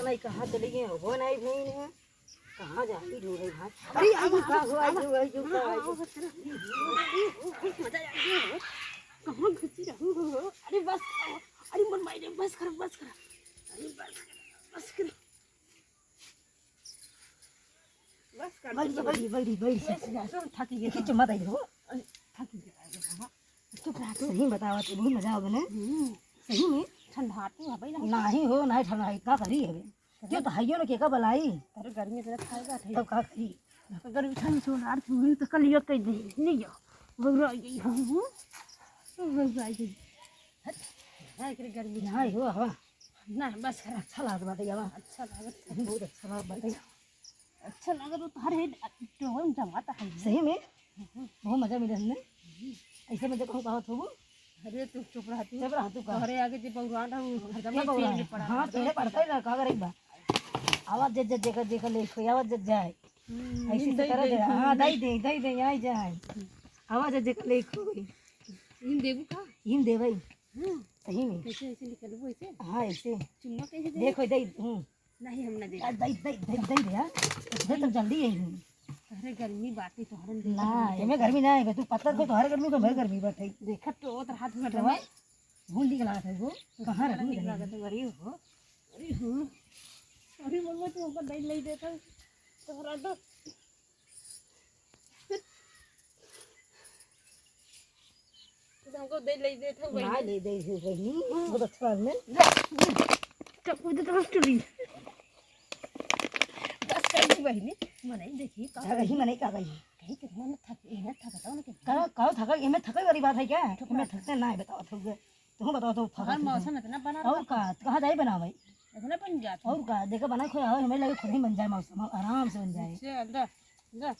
नहीं कहाँ चली गई हो नहीं भाई है कहाँ जा रही ढूंढ रही भाई अरे आजू का हो आजू मजा आ गया कहाँ घुसी रहूं अरे बस अरे मन माइने बस कर अरे बस कर बड़ी थकी गई किच मत आई हो थकी गई तो रात सही बतावा तो बहुत मजा आवे ना सही में ठंडा तो भाई नहीं हो नहीं ठंडा का करी है क्यों तो हाइयो ने के का बलाई अरे गर्मी से खाएगा तब का करी गर्मी ठंड से रात में तो कल यो कह दे नहीं यो बगरा गई हूं बगरा गई है कि गर्मी नहीं हो हवा ना बस अच्छा लग बात है अच्छा लगा बहुत अच्छा लगा बात अच्छा लगा तो हर हेड तो हम जमाता है सही में बहुत मजा मिला हमने ऐसे में देखो कहो तो अरे तू चुप रहा तू घरे आगे जे भगवान हरदम पेड़ पड़ा हां पेड़ पड़ता है ना का करे बा आवाज जे जगह ले कोई आवाज जाए ऐसी तो करे दे हां दई दे आई जाए आवाज जे ले कोई इन देबू का इन दे भाई सही में कैसे ऐसे निकलबो ऐसे हां ऐसे चुम्मा कैसे दे देखो दई नहीं हम ना दे दे यार दे तो जल्दी आई अरे गर्मी बात तो हरन दे ना एमे गर्मी ना है तू पत्थर को तो हर गर्मी को भर गर्मी बैठे देखा तो हाथ में डवा भूल निकला है वो कहां रह निकला तो गरी हो अरे मम्मा तू ऊपर दई ले देता तो हरा दो तो हमको दई ले देता भाई ना ले दे भाई बहुत अच्छा है तब वो तो स्टोरी बस कर बहनी मने देखी का रही मने का गई कहीं कितना न थक बताओ ना का थका एमे थके वाली बात है क्या मैं थकते ना है बताओ तुम बताओ तो हर मौसम इतना बना और का कहां जाए बना भाई इतना बन जाता और का देखो बना खोया हमें लगे खुद ही बन जाए मौसम आराम से बन जाए चल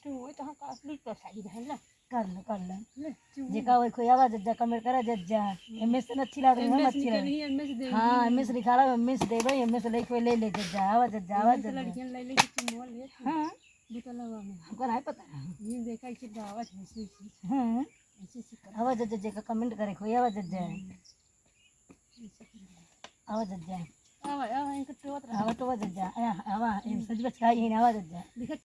तो वो तो का असली तो सही है ना कर ले जेका वो कोई आवाज जा कमेंट करा जा एमएस से अच्छी लग रही है अच्छी लग रही है हां एमएस लिखा रहा एमएस दे भाई एमएस ले कोई ले जा आवाज लड़कियां ले किसी मोल ले हां बता लगा मैं हमको नहीं पता ये देखा कि आवाज ऐसी हां ऐसी आवाज जेका कमेंट करे कोई आवाज जा आवाज जा आवा इनका तो आवा तो जा आवा सच बच का ये आवाज जा